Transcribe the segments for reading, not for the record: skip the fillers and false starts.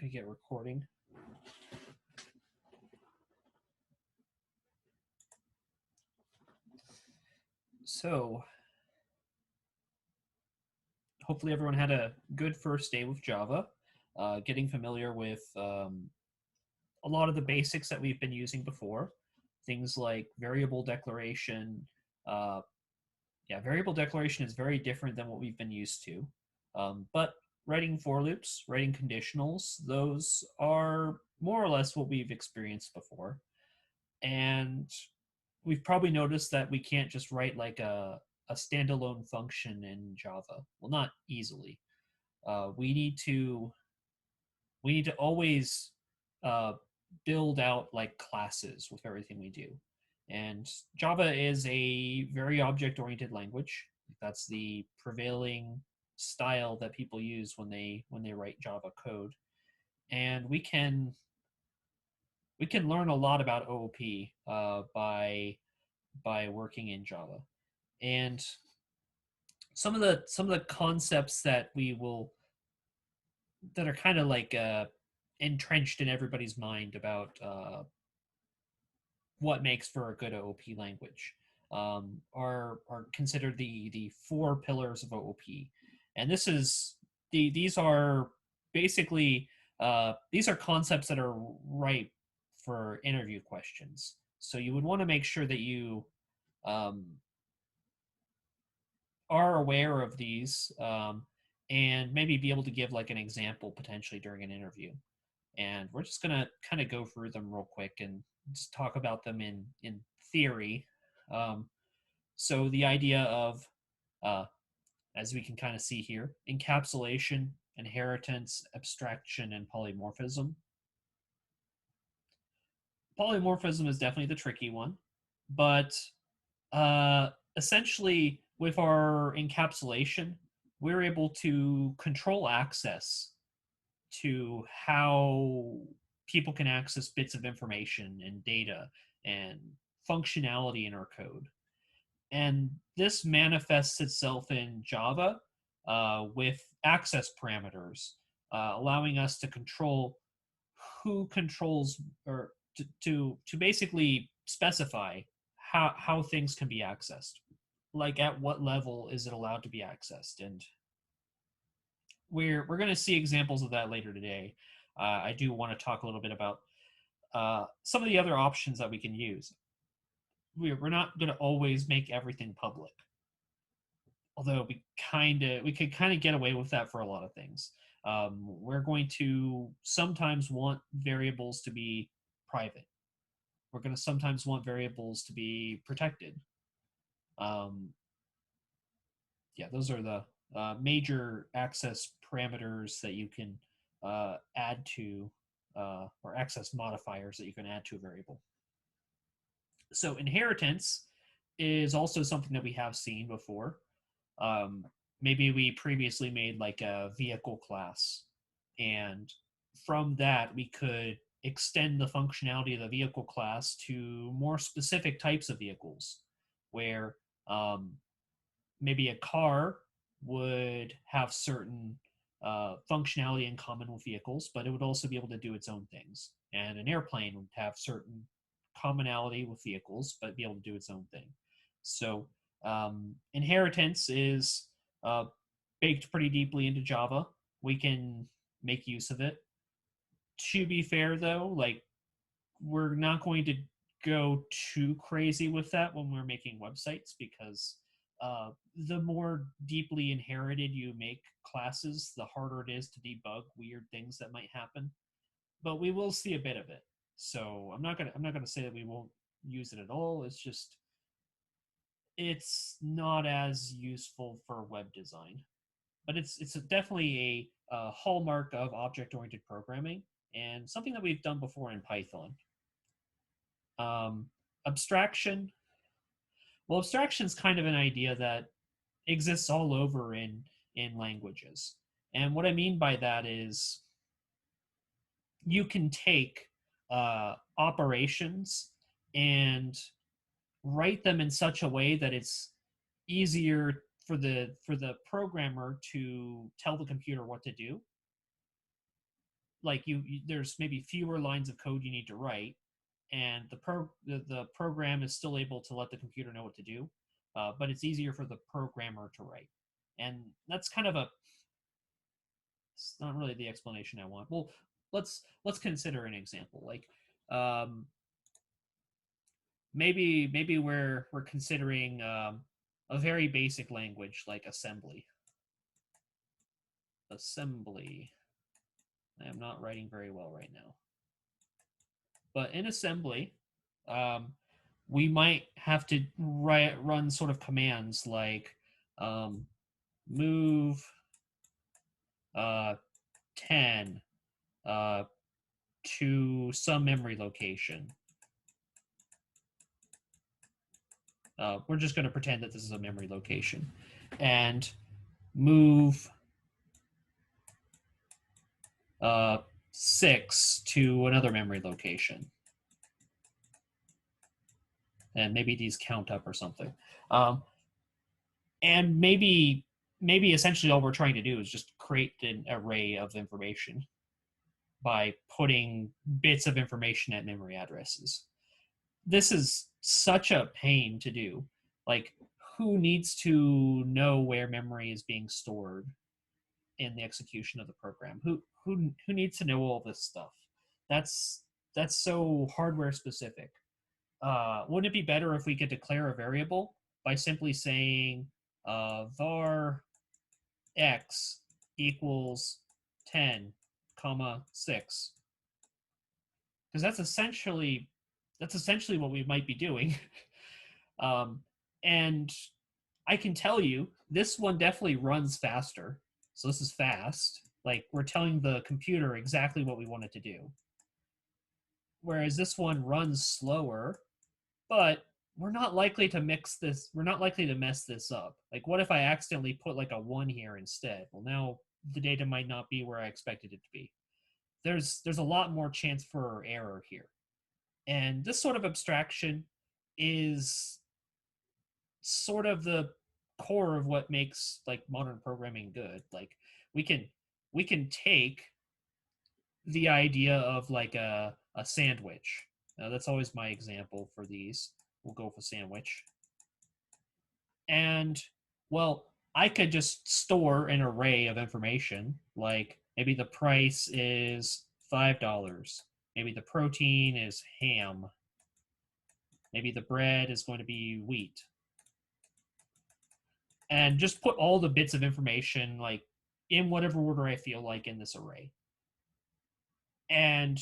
Gonna get recording. So, hopefully everyone had a good first day with Java, getting familiar with a lot of the basics that we've been using before. Things like variable declaration. Uh, yeah, variable declaration is very different than what we've been used to. But writing for loops, writing conditionals, those are more or less what we've experienced before. And we've probably noticed that we can't just write like a standalone function in Java. Well, not easily. Uh, we need to we need to always uh, build out like classes with everything we do. And Java is a very object-oriented language. That's the prevailing style that people use when they write Java code. And we can learn a lot about OOP by working in Java. And some of the concepts that we will that are kind of like entrenched in everybody's mind about what makes for a good OOP language are considered the four pillars of OOP, and these are basically these are concepts that are ripe for interview questions. So you would want to make sure that you um, are aware of these and maybe be able to give like an example potentially during an interview. And we're just gonna kind of go through them real quick and just talk about them in theory. Um, so the idea of, uh, as we can kind of see here, encapsulation, inheritance, abstraction, and polymorphism. Polymorphism is definitely the tricky one, but essentially with our encapsulation, we're able to control access to how people can access bits of information and data and functionality in our code. And this manifests itself in Java with access parameters, allowing us to control who controls or to basically specify how things can be accessed. Like at what level is it allowed to be accessed? And we're going to see examples of that later today. I do want to talk a little bit about some of the other options that we can use. We're not going to always make everything public, although we could kind of get away with that for a lot of things. We're going to sometimes want variables to be private. We're going to sometimes want variables to be protected. Um, yeah, those are the major access parameters that you can add to, or access modifiers that you can add to a variable. So inheritance is also something that we have seen before. Um, Maybe we previously made like a vehicle class, and from that we could extend the functionality of the vehicle class to more specific types of vehicles, where maybe a car would have certain functionality in common with vehicles, but it would also be able to do its own things. And an airplane would have certain commonality with vehicles, but be able to do its own thing. So inheritance is baked pretty deeply into Java. We can make use of it. To be fair, though, like we're not going to go too crazy with that when we're making websites, because the more deeply inherited you make classes, the harder it is to debug weird things that might happen. But we will see a bit of it. So I'm not gonna say that we won't use it at all. It's just it's not as useful for web design. But it's definitely a hallmark of object-oriented programming and something that we've done before in Python. Um, Abstraction. Well, abstraction is kind of an idea that exists all over in languages. And what I mean by that is you can take operations and write them in such a way that it's easier for the programmer to tell the computer what to do, like there's maybe fewer lines of code you need to write, and the program is still able to let the computer know what to do, but it's easier for the programmer to write. And that's kind of a, it's not really the explanation I want. Well, let's consider an example. Like um, maybe we're considering a very basic language like assembly. Assembly. I am not writing very well right now. But in assembly, um, we might have to run sort of commands like move 10 uh, to some memory location. We're just going to pretend that this is a memory location. And move 6 to another memory location. And maybe these count up or something. And maybe essentially all we're trying to do is just create an array of information by putting bits of information at memory addresses. This is such a pain to do. Like, who needs to know where memory is being stored in the execution of the program? Who needs to know all this stuff? That's so hardware specific. Wouldn't it be better if we could declare a variable by simply saying var x equals 10 comma 6? Because that's essentially what we might be doing. And I can tell you this one definitely runs faster. So this is fast. Like, we're telling the computer exactly what we want it to do. Whereas this one runs slower, but we're not likely to mess this up. Like, what if I accidentally put like a 1 here instead? Well, now the data might not be where I expected it to be. There's a lot more chance for error here. And this sort of abstraction is sort of the core of what makes like modern programming good. Like, we can take the idea of like a sandwich. That's always my example for these. We'll go with a sandwich. And, well, I could just store an array of information, like maybe the price is $5. Maybe the protein is ham. Maybe the bread is going to be wheat. And just put all the bits of information like in whatever order I feel like in this array. And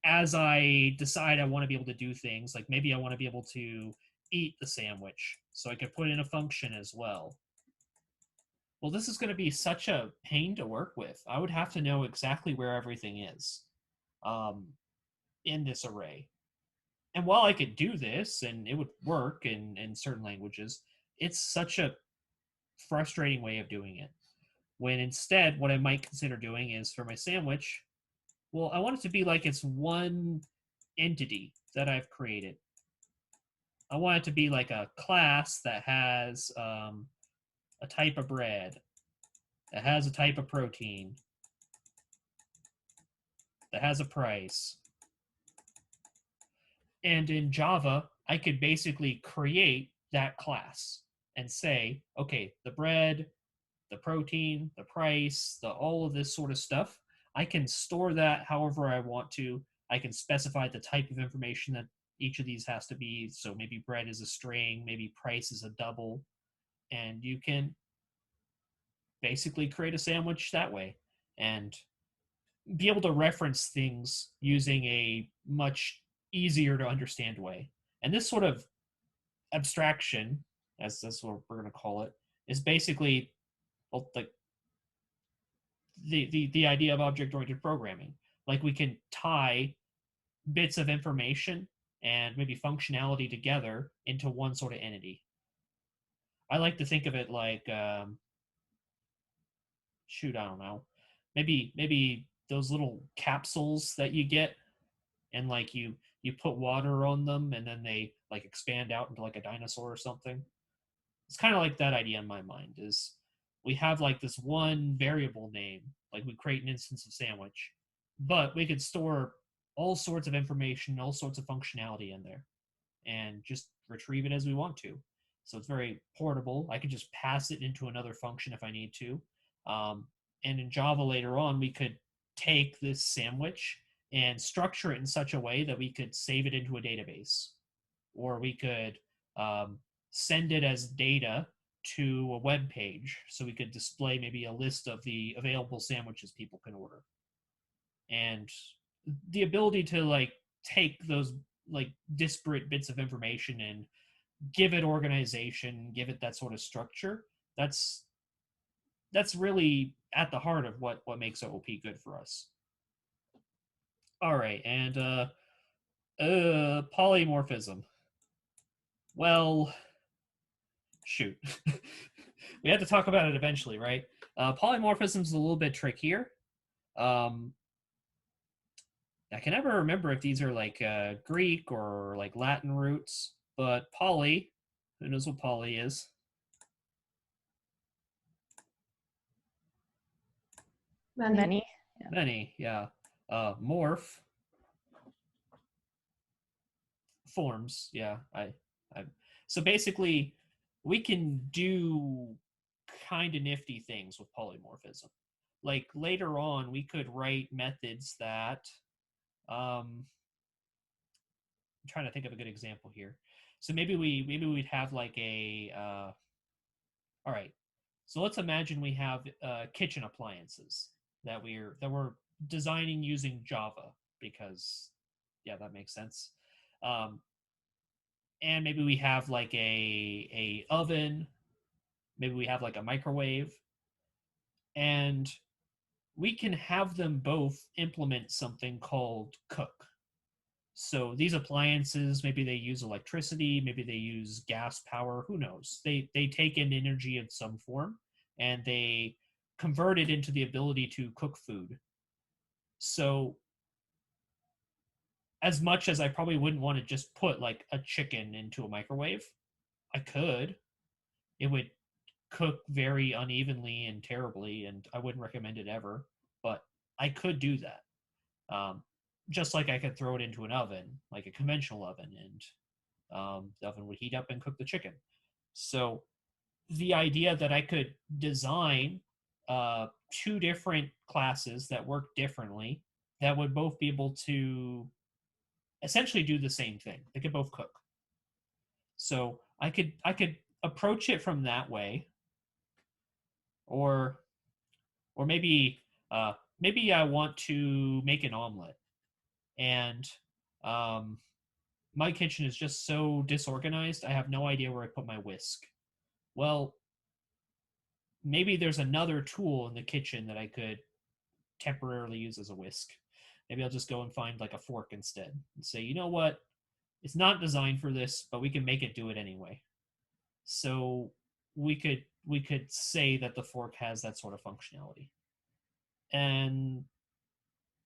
as I decide I want to be able to do things, like maybe I want to be able to eat the sandwich, so I could put in a function as well. Well, this is going to be such a pain to work with. I would have to know exactly where everything is in this array. And while I could do this and it would work in certain languages, it's such a frustrating way of doing it. When instead, what I might consider doing is for my sandwich, well, I want it to be like it's one entity that I've created. I want it to be like a class that has a type of bread, that has a type of protein, that has a price. And in Java, I could basically create that class and say, okay, the bread, the protein, the price, all of this sort of stuff, I can store that however I want to. I can specify the type of information that each of these has to be. So maybe bread is a string, maybe price is a double, and you can basically create a sandwich that way and be able to reference things using a much easier to understand way. And this sort of abstraction, as that's what we're going to call it, is basically, well, like the idea of object-oriented programming. Like, we can tie bits of information and maybe functionality together into one sort of entity. I like to think of it like, shoot, I don't know, maybe those little capsules that you get, and like you put water on them and then they like expand out into like a dinosaur or something. It's kind of like that idea in my mind. Is we have like this one variable name, like we create an instance of sandwich, but we could store all sorts of information, all sorts of functionality in there, and just retrieve it as we want to. So it's very portable. I could just pass it into another function if I need to. And in Java later on, we could take this sandwich and structure it in such a way that we could save it into a database, or we could send it as data to a web page, so we could display maybe a list of the available sandwiches people can order. And the ability to like take those like disparate bits of information and give it organization, give it that sort of structure, that's really at the heart of what makes OOP good for us. All right, and polymorphism. Well, shoot. We had to talk about it eventually, right? Polymorphism is a little bit trickier. Um, I can never remember if these are like Greek or like Latin roots, but poly, who knows what poly is? Many. Yeah. Many, yeah. Morph, forms, yeah. So basically, we can do kind of nifty things with polymorphism. Like later on, we could write methods that I'm trying to think of a good example here. So maybe we'd have like a all right. So let's imagine we have kitchen appliances that we're designing using Java, because yeah, that makes sense. Um, and maybe we have like a oven, maybe we have like a microwave, and we can have them both implement something called cook. So these appliances, maybe they use electricity, maybe they use gas power, who knows? They take in energy of some form and they convert it into the ability to cook food. So as much as I probably wouldn't want to just put like a chicken into a microwave, I could. It would cook very unevenly and terribly, and I wouldn't recommend it ever, but I could do that. Just like I could throw it into an oven, like a conventional oven, and the oven would heat up and cook the chicken. So the idea that I could design two different classes that work differently, that would both be able to essentially do the same thing. They could both cook. So I could approach it from that way, or maybe maybe I want to make an omelet, and um, my kitchen is just so disorganized. I have no idea where I put my whisk. Well, maybe there's another tool in the kitchen that I could temporarily use as a whisk. Maybe I'll just go and find like a fork instead and say, you know what? It's not designed for this, but we can make it do it anyway. So we could say that the fork has that sort of functionality. And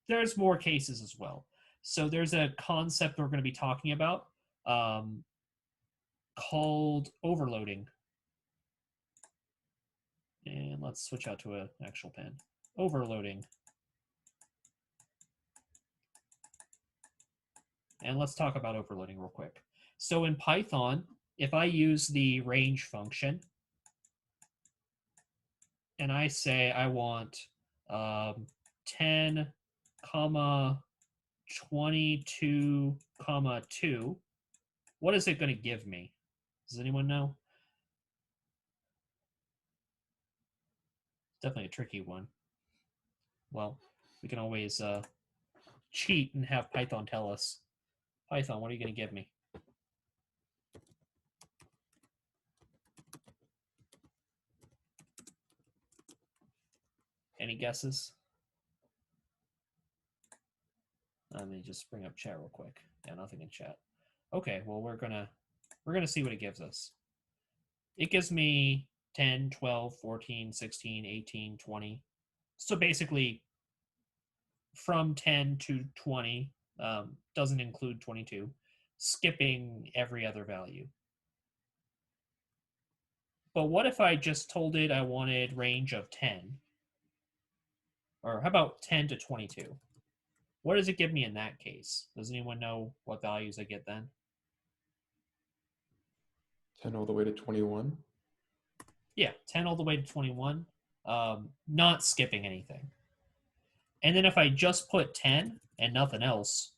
there's more cases as well. So there's a concept we're going to be talking about um, called overloading. And let's switch out to an actual pen. Overloading. And let's talk about overloading real quick. So in Python, if I use the range function and I say I want 10 comma 22 comma 2, what is it going to give me? Does anyone know? Definitely a tricky one. Well, we can always cheat and have Python tell us. Python, what are you going to give me? Any guesses? Let me just bring up chat real quick. Yeah, nothing in chat. Okay, well we're gonna see what it gives us. It gives me 10, 12, 14, 16, 18, 20. So basically from 10 to 20, doesn't include 22, skipping every other value. But what if I just told it I wanted range of 10? Or how about 10 to 22? what does it give me in that case? Does anyone know what values I get then? 10 all the way to 21. Yeah, 10 all the way to 21, not skipping anything. And then if I just put 10 and nothing else,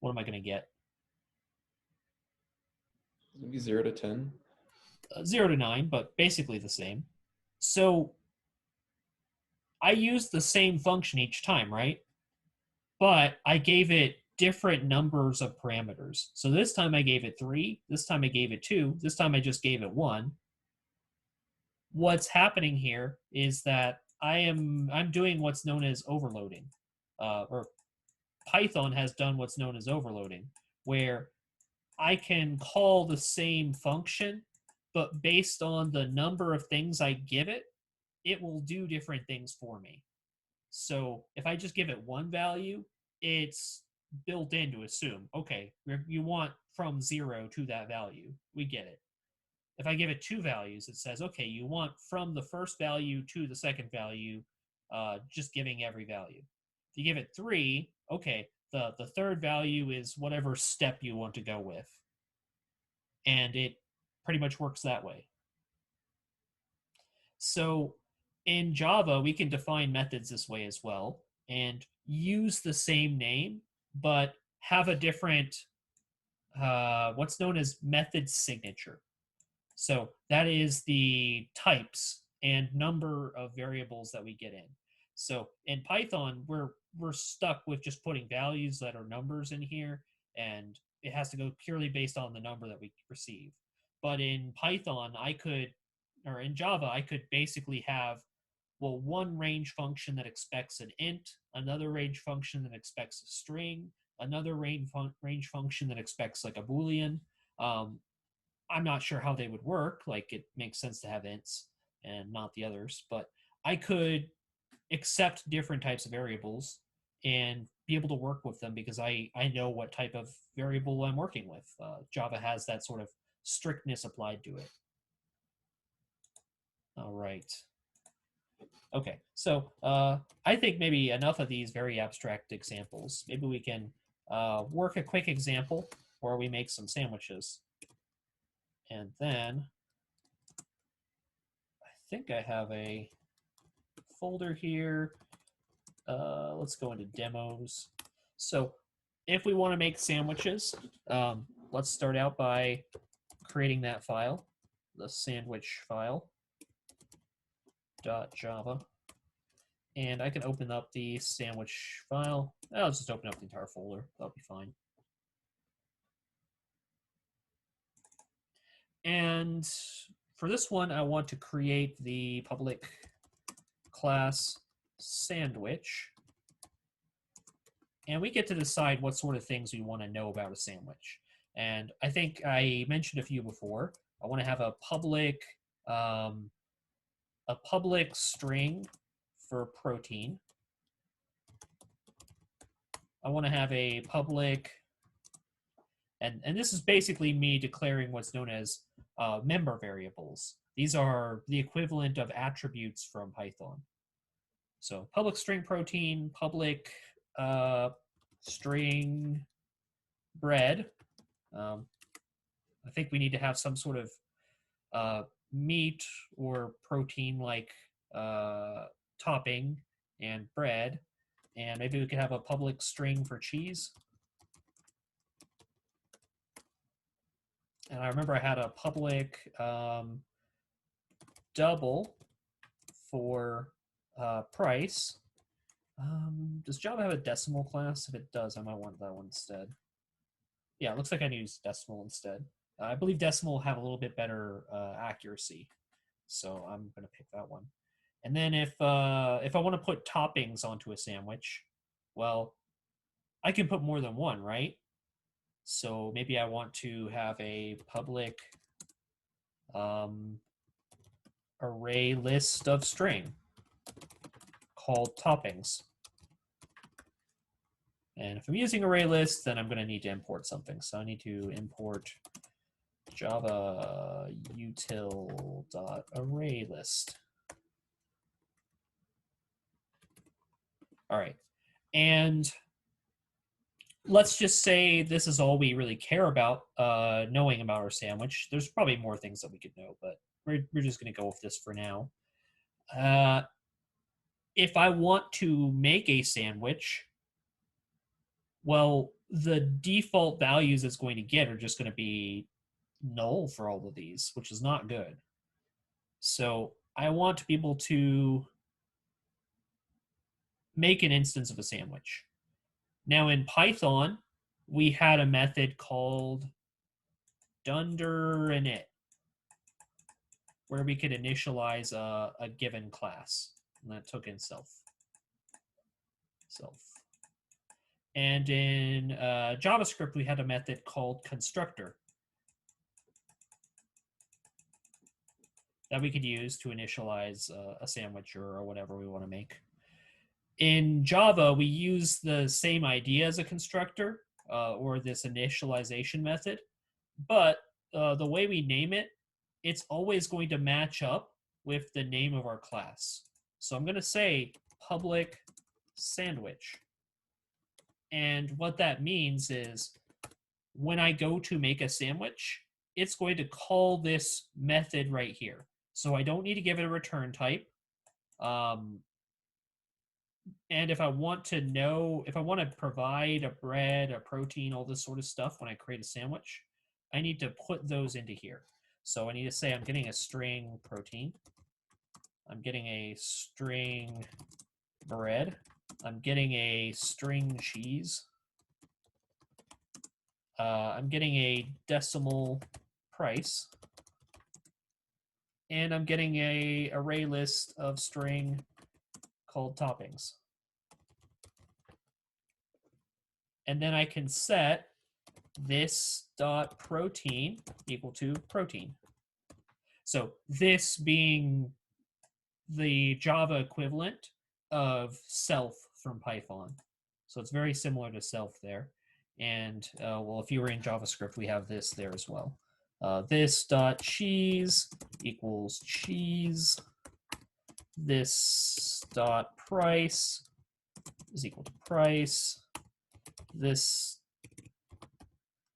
what am I going to get? Maybe 0 to 10. 0 to 9, but basically the same. So I used the same function each time, right? But I gave it different numbers of parameters. So this time I gave it 3, this time I gave it 2, this time I just gave it 1. What's happening here is that I'm doing what's known as overloading, or Python has done what's known as overloading, where I can call the same function, but based on the number of things I give it, it will do different things for me. So if I just give it one value, it's built in to assume, okay, you want from 0 to that value. We get it. If I give it 2 values, it says, okay, you want from the first value to the second value, just giving every value. If you give it 3, okay, the third value is whatever step you want to go with. And it pretty much works that way. So in Java, we can define methods this way as well and use the same name, but have a different, what's known as method signature. So that is the types and number of variables that we get in. So in Python, we're stuck with just putting values that are numbers in here, and it has to go purely based on the number that we receive. But in Python, or in Java, I could basically have, well, one range function that expects an int, another range function that expects a string, another range function that expects like a Boolean. I'm not sure how they would work. Like, it makes sense to have ints and not the others, but I could accept different types of variables and be able to work with them because I know what type of variable I'm working with. Java has that sort of strictness applied to it. All right. Okay, so I think maybe enough of these very abstract examples. Maybe we can work a quick example where we make some sandwiches. And then I think I have a folder here. Let's go into demos. So if we want to make sandwiches, let's start out by creating that file, the sandwich file. .java, and I can open up the sandwich file. I'll just open up the entire folder. That'll be fine. And for this one, I want to create the public class sandwich. And we get to decide what sort of things we want to know about a sandwich. And I think I mentioned a few before. I want to have a public string for protein. I want to have a public, and this is basically me declaring what's known as member variables. These are the equivalent of attributes from Python. So public string protein, public string bread. I think we need to have some sort of meat or protein like topping and bread, and maybe we could have a public string for cheese. And I remember I had a public double for price. Does Java have a decimal class? If it does, I might want that one instead. Yeah, it looks like I use decimal instead. I believe decimal will have a little bit better accuracy, so I'm going to pick that one. And then if I want to put toppings onto a sandwich, well, I can put more than one, right? So maybe I want to have a public array list of string called toppings. And if I'm using array list, then I'm going to need to import something. So I need to import Java util.ArrayList. All right. And let's just say this is all we really care about knowing about our sandwich. There's probably more things that we could know, but we're just going to go with this for now. If I want to make a sandwich, well, the default values it's going to get are just going to be null for all of these, which is not good. So I want to be able to make an instance of a sandwich. Now in Python, we had a method called dunder_init, where we could initialize a given class, and that took in self. And in JavaScript, we had a method called constructor that we could use to initialize a sandwich or whatever we want to make. In Java, we use the same idea as a constructor or this initialization method, but the way we name it, it's always going to match up with the name of our class. So I'm going to say public sandwich. And what that means is when I go to make a sandwich, it's going to call this method right here. So I don't need to give it a return type. And if I want to know, if I want to provide a bread, a protein, all this sort of stuff when I create a sandwich, I need to put those into here. So I need to say I'm getting a string protein. I'm getting a string bread. I'm getting a string cheese. I'm getting a decimal price. And I'm getting a array list of string called toppings. And then I can set this dot protein equal to protein. So this being the Java equivalent of self from Python. So it's very similar to self there. And well, if you were in JavaScript, we have this there as well. This dot cheese equals cheese. This dot price is equal to price. This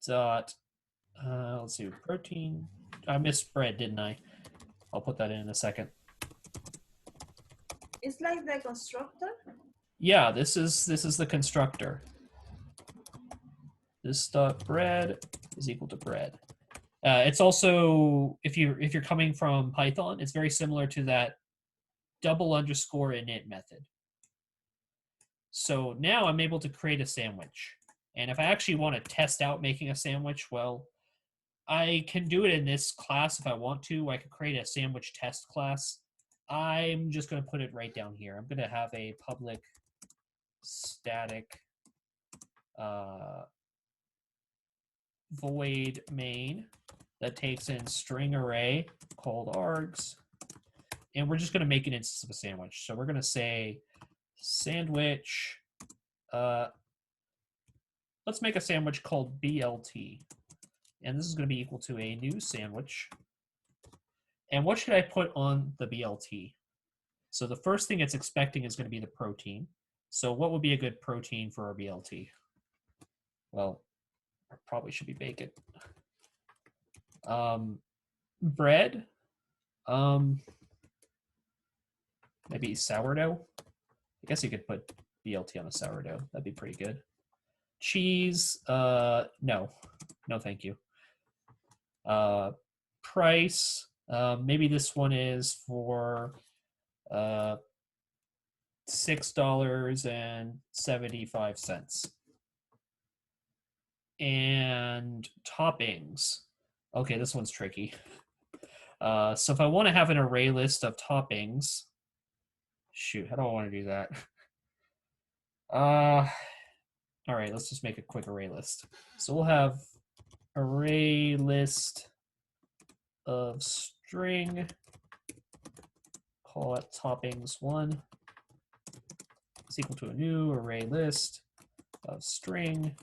dot, let's see, protein. I missed bread, didn't I? I'll put that in a second. It's like the constructor? Yeah, this is the constructor. This dot bread is equal to bread. It's also, if you're coming from Python, it's very similar to that _init method. So now I'm able to create a sandwich. And if I actually want to test out making a sandwich, well, I can do it in this class if I want to. I could create a sandwich test class. I'm just going to put it right down here. I'm going to have a public static void main that takes in string array called args. And we're just going to make an instance of a sandwich. So we're going to say sandwich. Let's make a sandwich called BLT. And this is going to be equal to a new sandwich. And what should I put on the BLT? So the first thing it's expecting is going to be the protein. So what would be a good protein for our BLT? Well, it probably should be bacon. Bread. Maybe sourdough. I guess you could put BLT on a sourdough. That'd be pretty good. Cheese. No, thank you. Price. Maybe this one is for $6.75. And toppings. Okay, this one's tricky. So if I want to have an array list of toppings, shoot, how do I want to do that? All right, let's just make a quick array list. So we'll have array list of string, call it toppings1 is equal to a new array list of string.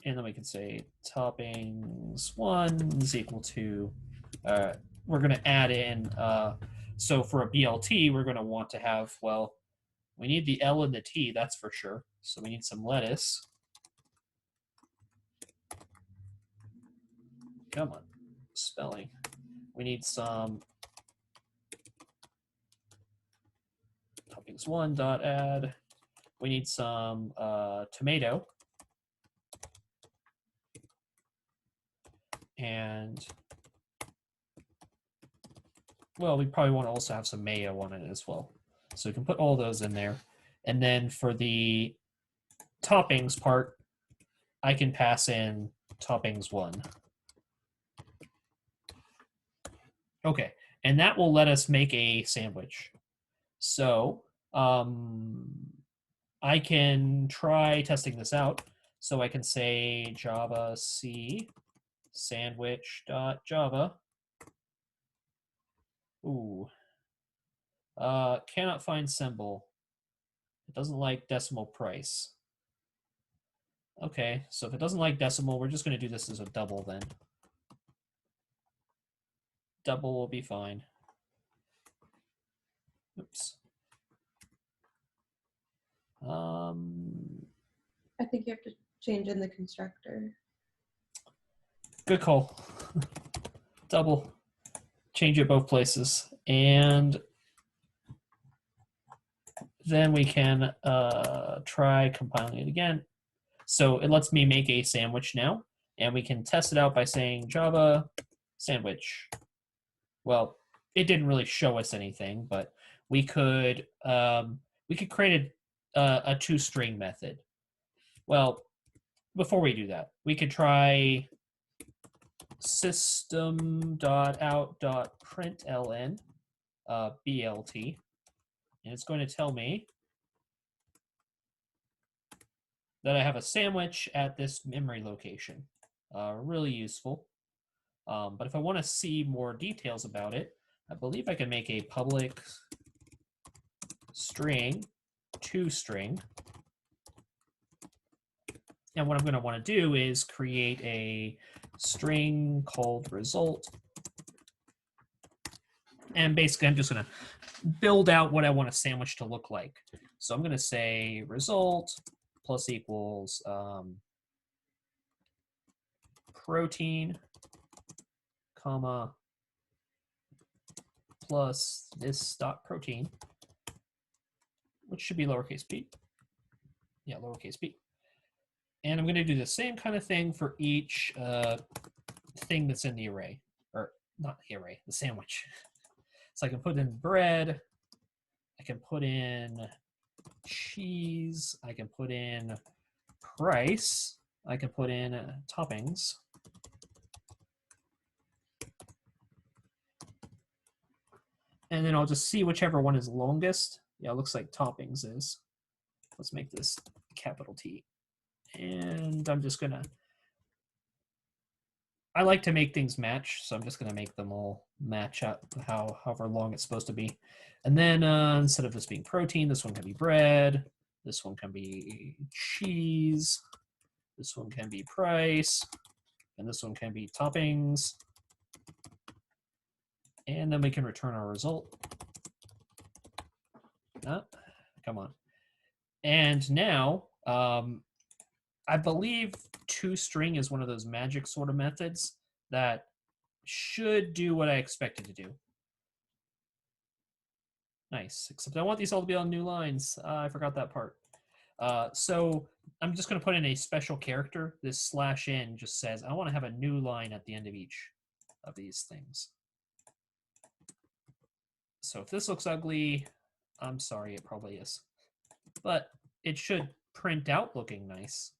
And then we can say toppings1 is equal to, we're going to add in, so for a BLT, we're going to want to have, well, we need the L and the T, that's for sure. So we need some lettuce. Come on, spelling. We need some toppings one dot add. We need some tomato. And well, we probably want to also have some mayo on it as well. So we can put all those in there. And then for the toppings part, I can pass in toppings one. Okay, and that will let us make a sandwich. So I can try testing this out. So I can say Java C sandwich.java. Ooh. Cannot find symbol. It doesn't like decimal price. Okay, so if it doesn't like decimal, we're just going to do this as a double then. Double will be fine. Oops. I think you have to change in the constructor. Good call. Double. Change it both places. And then we can try compiling it again. So it lets me make a sandwich now, and we can test it out by saying Java sandwich. Well, it didn't really show us anything, but we could create a toString method. Well, before we do that, we could try system.out.println BLT, and it's going to tell me that I have a sandwich at this memory location. Really useful. But if I want to see more details about it, I believe I can make a public string toString. And what I'm going to want to do is create a string called result. And basically, I'm just going to build out what I want a sandwich to look like. So I'm going to say result plus equals protein, comma, plus this dot protein, which should be lowercase b. Yeah, lowercase b. And I'm going to do the same kind of thing for each thing that's in the array, or not the array, the sandwich. So I can put in bread, I can put in cheese, I can put in price, I can put in toppings. And then I'll just see whichever one is longest. Yeah, it looks like toppings is. Let's make this capital T. And I'm just gonna, I like to make things match, so I'm just gonna make them all match up however long it's supposed to be. And then instead of this being protein, this one can be bread, this one can be cheese, this one can be price, and this one can be toppings. And then we can return our result. Come on. And now, I believe toString is one of those magic sort of methods that should do what I expect it to do. Nice, except I want these all to be on new lines. I forgot that part. So I'm just going to put in a special character. This /n just says I want to have a new line at the end of each of these things. So if this looks ugly, I'm sorry, it probably is. But it should print out looking nice.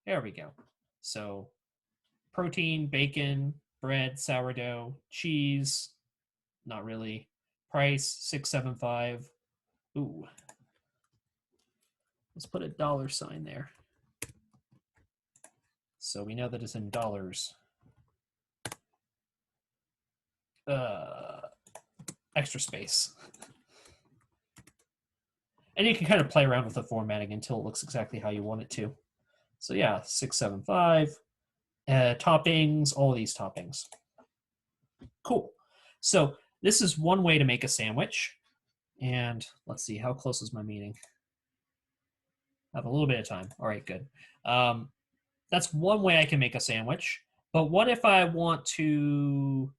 There we go. So protein, bacon, bread, sourdough, cheese, not really. Price, 675. Ooh. Let's put a $sign there. So we know that it's in dollars. Extra space. And you can kind of play around with the formatting until it looks exactly how you want it to. So yeah, 675, toppings, all these toppings. Cool. So this is one way to make a sandwich. And let's see, how close is my meeting? I have a little bit of time. All right, good. That's one way I can make a sandwich. But what if I want to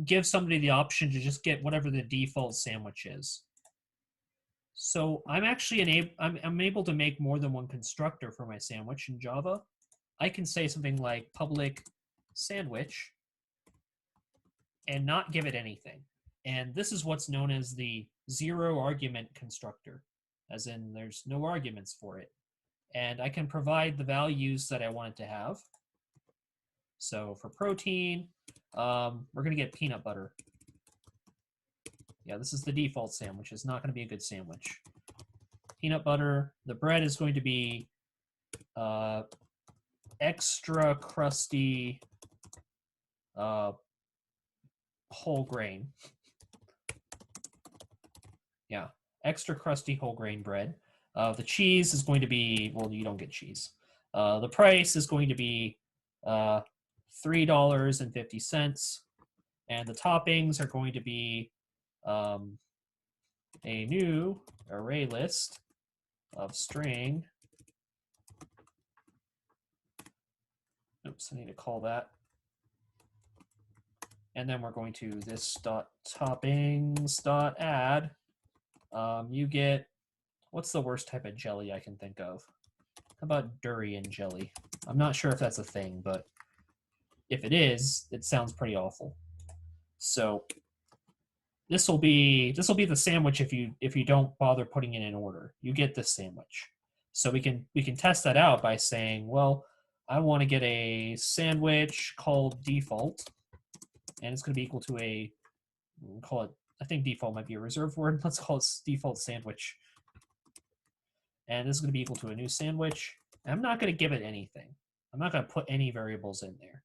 give somebody the option to just get whatever the default sandwich is? So I'm actually I'm able to make more than one constructor for my sandwich in Java. I can say something like public sandwich and not give it anything. And this is what's known as the zero argument constructor, as in there's no arguments for it. And I can provide the values that I want it to have. So for protein, we're going to get peanut butter. Yeah, this is the default sandwich. It's not going to be a good sandwich. Peanut butter. The bread is going to be extra crusty whole grain. Yeah, extra crusty whole grain bread. The cheese is going to be, well, you don't get cheese. The price is going to be $3.50. And the toppings are going to be a new array list of string. Oops, I need to call that. And then we're going to this dot toppings dot add. You get, what's the worst type of jelly I can think of? How about durian jelly? I'm not sure if that's a thing, but if it is, it sounds pretty awful. So this will be the sandwich if you don't bother putting it in order. You get this sandwich. So we can test that out by saying, well, I want to get a sandwich called default, and it's going to be equal to a, we'll call it, I think default might be a reserved word. Let's call it default sandwich. And this is going to be equal to a new sandwich. I'm not going to give it anything. I'm not going to put any variables in there.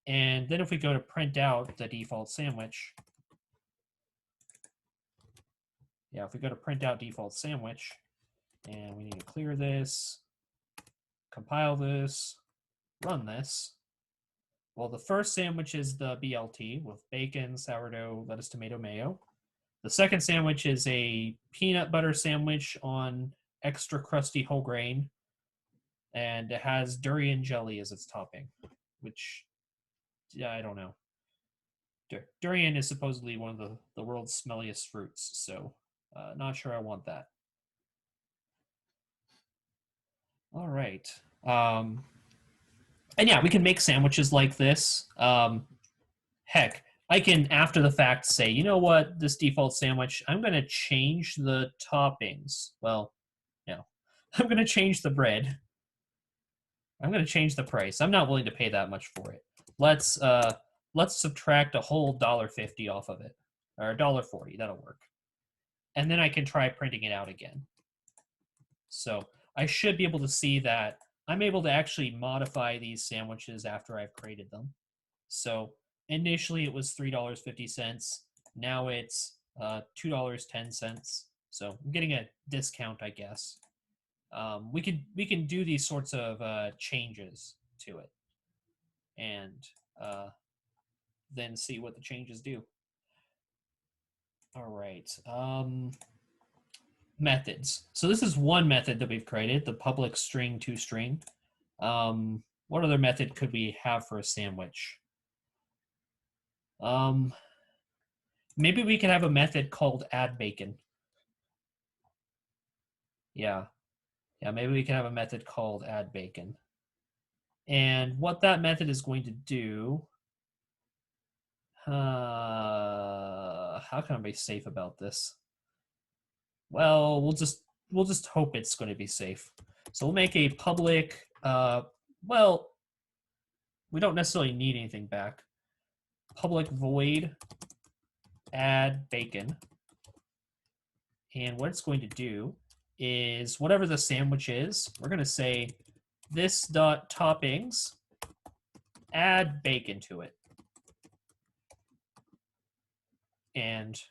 And then if we go to print out the default sandwich, yeah, if we go to print out default sandwich, and we need to clear this, compile this, run this. Well, the first sandwich is the BLT with bacon, sourdough, lettuce, tomato, mayo. The second sandwich is a peanut butter sandwich on extra crusty whole grain, and it has durian jelly as its topping, which, yeah, I don't know. Durian is supposedly one of the world's smelliest fruits, so not sure I want that. All right. And yeah, we can make sandwiches like this. Heck, I can, after the fact, say, you know what, this default sandwich, I'm going to change the toppings. Well, no. I'm going to change the bread. I'm going to change the price. I'm not willing to pay that much for it. Let's subtract a whole $1.50 off of it, or $1.40. That'll work. And then I can try printing it out again. So I should be able to see that I'm able to actually modify these sandwiches after I've created them. So initially it was $3.50. Now it's $2.10. So I'm getting a discount, I guess. We can do these sorts of changes to it, and then see what the changes do. All right. Methods. So this is one method that we've created, the public string to string. What other method could we have for a sandwich? Maybe we can have a method called add bacon. Yeah, maybe we can have a method called add bacon. And what that method is going to do, how can I be safe about this? Well, we'll just hope it's going to be safe. So we'll make a public, well, we don't necessarily need anything back. Public void add bacon. And what it's going to do is whatever the sandwich is, we're going to say this dot toppings, add bacon to it. And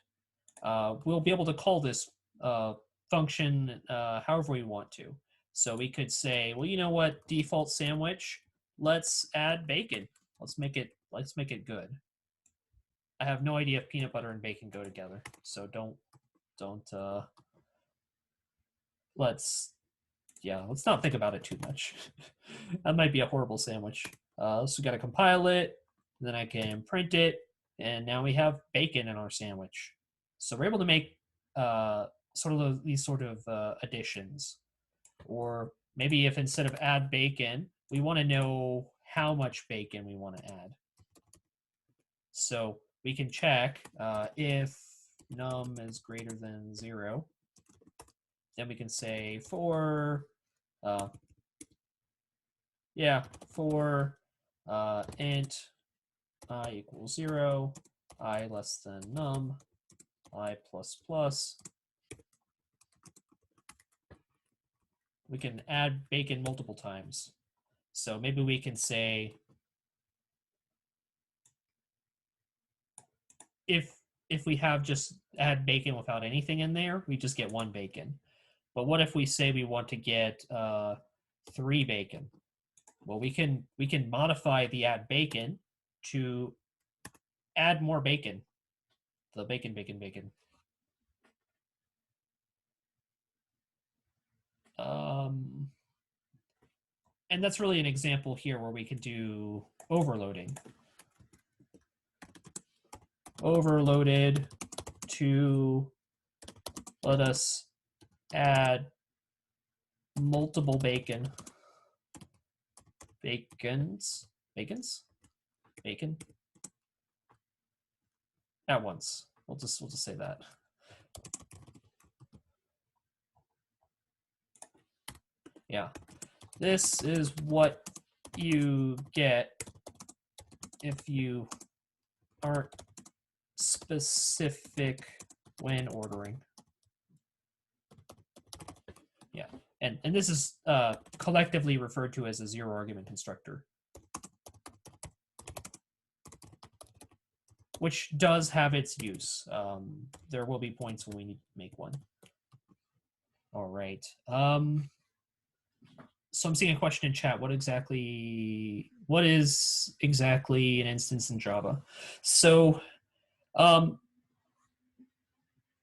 we'll be able to call this function however we want to. So we could say, well, you know what, default sandwich, let's add bacon. Let's make it good. I have no idea if peanut butter and bacon go together, so don't don't let's not think about it too much. That might be a horrible sandwich. So we got to compile it, then I can print it, and now we have bacon in our sandwich. So we're able to make these sort of additions. Or maybe if instead of add bacon, we want to know how much bacon we want to add. So we can check if num is greater than 0. Then we can say for int I equals 0, I less than num, I plus plus. We can add bacon multiple times. So maybe we can say if we have just add bacon without anything in there, we just get 1 bacon. But what if we say we want to get 3 bacon? Well, we can modify the add bacon to add more bacon. The bacon. And that's really an example here where we could do overloading. Overloaded to let us add multiple bacon at once. We'll just say that. Yeah, this is what you get if you aren't specific when ordering. Yeah, and this is collectively referred to as a 0 argument constructor, which does have its use. There will be points when we need to make one. All right. So I'm seeing a question in chat. What is exactly an instance in Java? So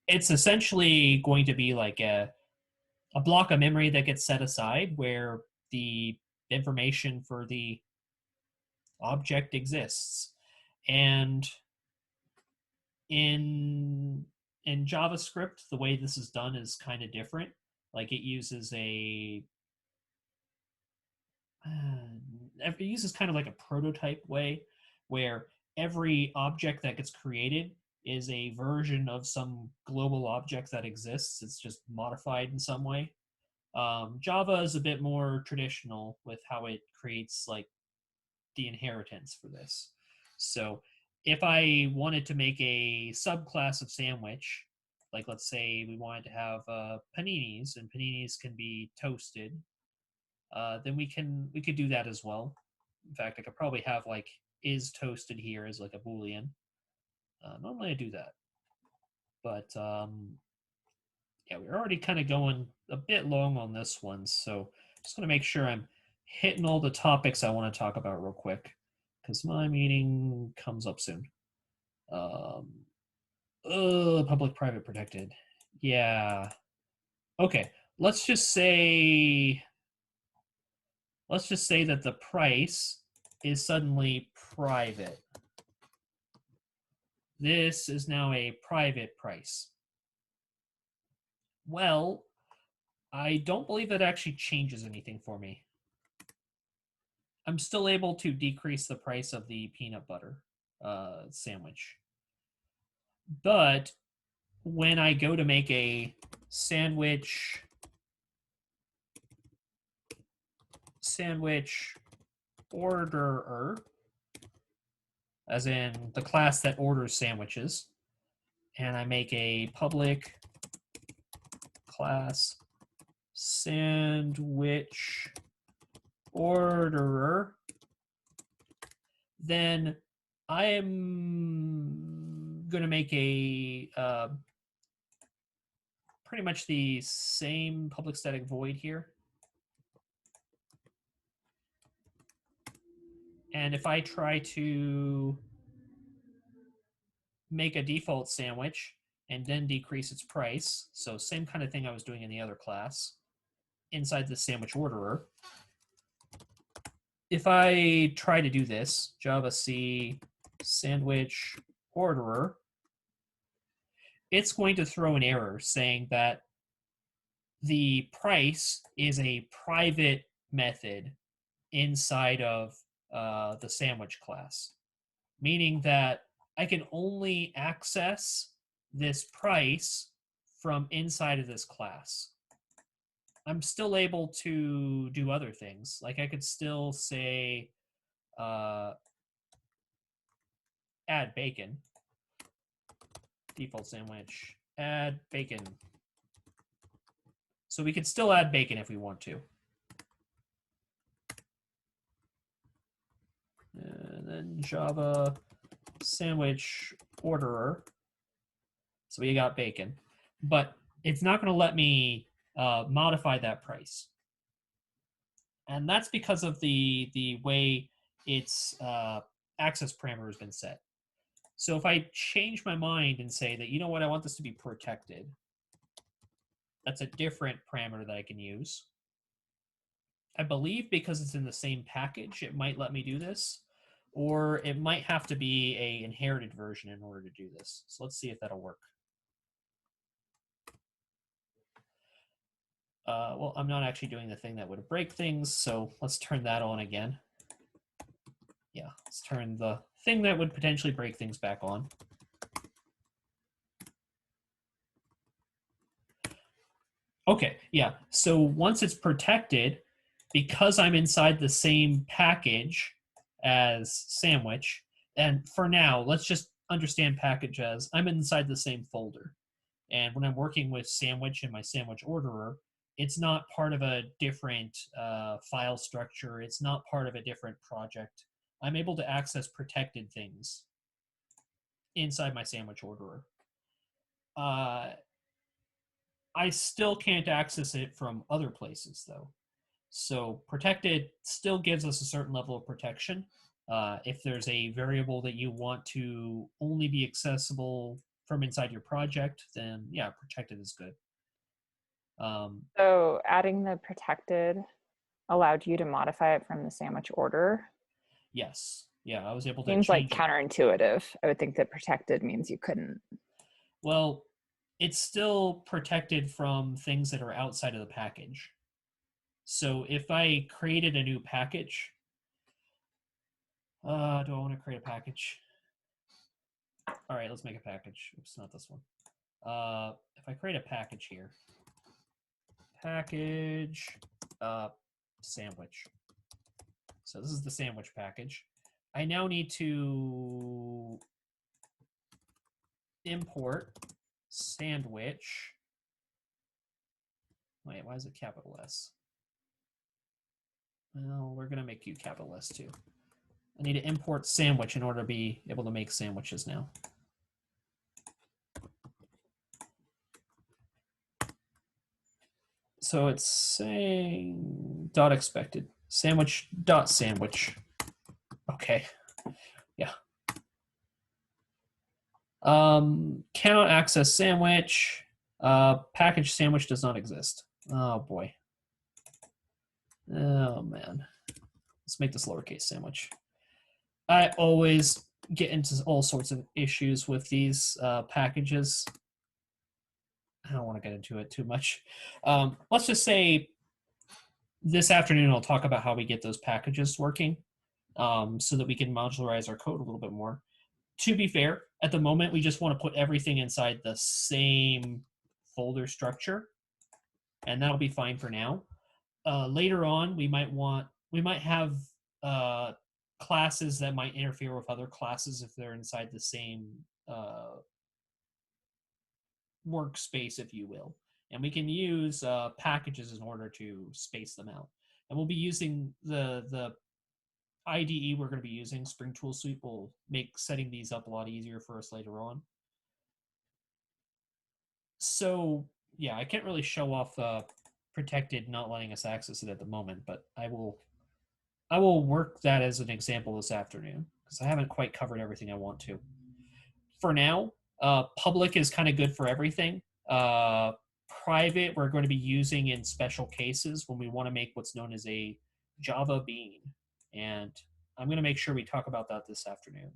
it's essentially going to be like a block of memory that gets set aside where the information for the object exists. And in JavaScript, the way this is done is kind of different. Like it uses kind of like a prototype way where every object that gets created is a version of some global object that exists. It's just modified in some way. Java is a bit more traditional with how it creates like the inheritance for this. So if I wanted to make a subclass of sandwich, like let's say we wanted to have paninis, and paninis can be toasted, then we could do that as well. In fact, I could probably have like is toasted here as like a Boolean. Normally I do that. But yeah, we're already kind of going a bit long on this one, so just want to make sure I'm hitting all the topics I want to talk about real quick, because my meeting comes up soon. Public-private protected. Yeah. Okay, let's just say that the price is suddenly private. This is now a private price. Well, I don't believe that actually changes anything for me. I'm still able to decrease the price of the peanut butter sandwich. But when I go to make a sandwich orderer, as in the class that orders sandwiches, and I make a public class sandwich orderer, then I am going to make a pretty much the same public static void here. And if I try to make a default sandwich and then decrease its price. So same kind of thing I was doing in the other class inside the sandwich orderer. If I try to do this, Java C sandwich orderer, it's going to throw an error saying that the price is a private method inside of the sandwich class, meaning that I can only access this price from inside of this class. I'm still able to do other things. Like I could still say add bacon, default sandwich, add bacon. So we could still add bacon if we want to. And then Java sandwich orderer. So we got bacon, but it's not going to let me modify that price. And that's because of the way its access parameter has been set. So if I change my mind and say that, you know what, I want this to be protected, that's a different parameter that I can use. I believe because it's in the same package, it might let me do this, or it might have to be a inherited version in order to do this. So let's see if that'll work. Well, I'm not actually doing the thing that would break things, so let's turn that on again. Yeah, let's turn the thing that would potentially break things back on. Okay, yeah, so once it's protected, because I'm inside the same package as sandwich, and for now, let's just understand package as I'm inside the same folder. And when I'm working with sandwich in my sandwich orderer, it's not part of a different file structure. It's not part of a different project. I'm able to access protected things inside my sandwich orderer. I still can't access it from other places, though. So protected still gives us a certain level of protection. If there's a variable that you want to only be accessible from inside your project, then yeah, protected is good. So adding the protected allowed you to modify it from the sandwich order. Yes. Yeah, I was able to Seems like change it. counterintuitive. I would think that protected means you couldn't. Well, it's still protected from things that are outside of the package. So if I created a new package, do I want to create a package? All right, let's make a package. Oops, not this one. If I create a package here, package sandwich. So this is the sandwich package. I now need to import sandwich. Wait, why is it capital S? Well, we're going to make you capital S too. I need to import sandwich in order to be able to make sandwiches now. So it's saying dot expected sandwich dot sandwich. Okay, yeah. Cannot access sandwich. Package sandwich does not exist. Oh boy. Oh man. Let's make this lowercase sandwich. I always get into all sorts of issues with these packages. I don't want to get into it too much. Let's just say this afternoon I'll talk about how we get those packages working so that we can modularize our code a little bit more. To be fair, at the moment, we just want to put everything inside the same folder structure, and that'll be fine for now. Later on, we might have classes that might interfere with other classes if they're inside the same workspace, if you will. And we can use packages in order to space them out. And we'll be using the IDE we're going to be using, Spring Tool Suite, will make setting these up a lot easier for us later on. So yeah, I can't really show off protected not letting us access it at the moment, but I will work that as an example this afternoon because I haven't quite covered everything I want to. For now, Public is kind of good for everything. Private, we're going to be using in special cases when we want to make what's known as a Java bean. And I'm going to make sure we talk about that this afternoon.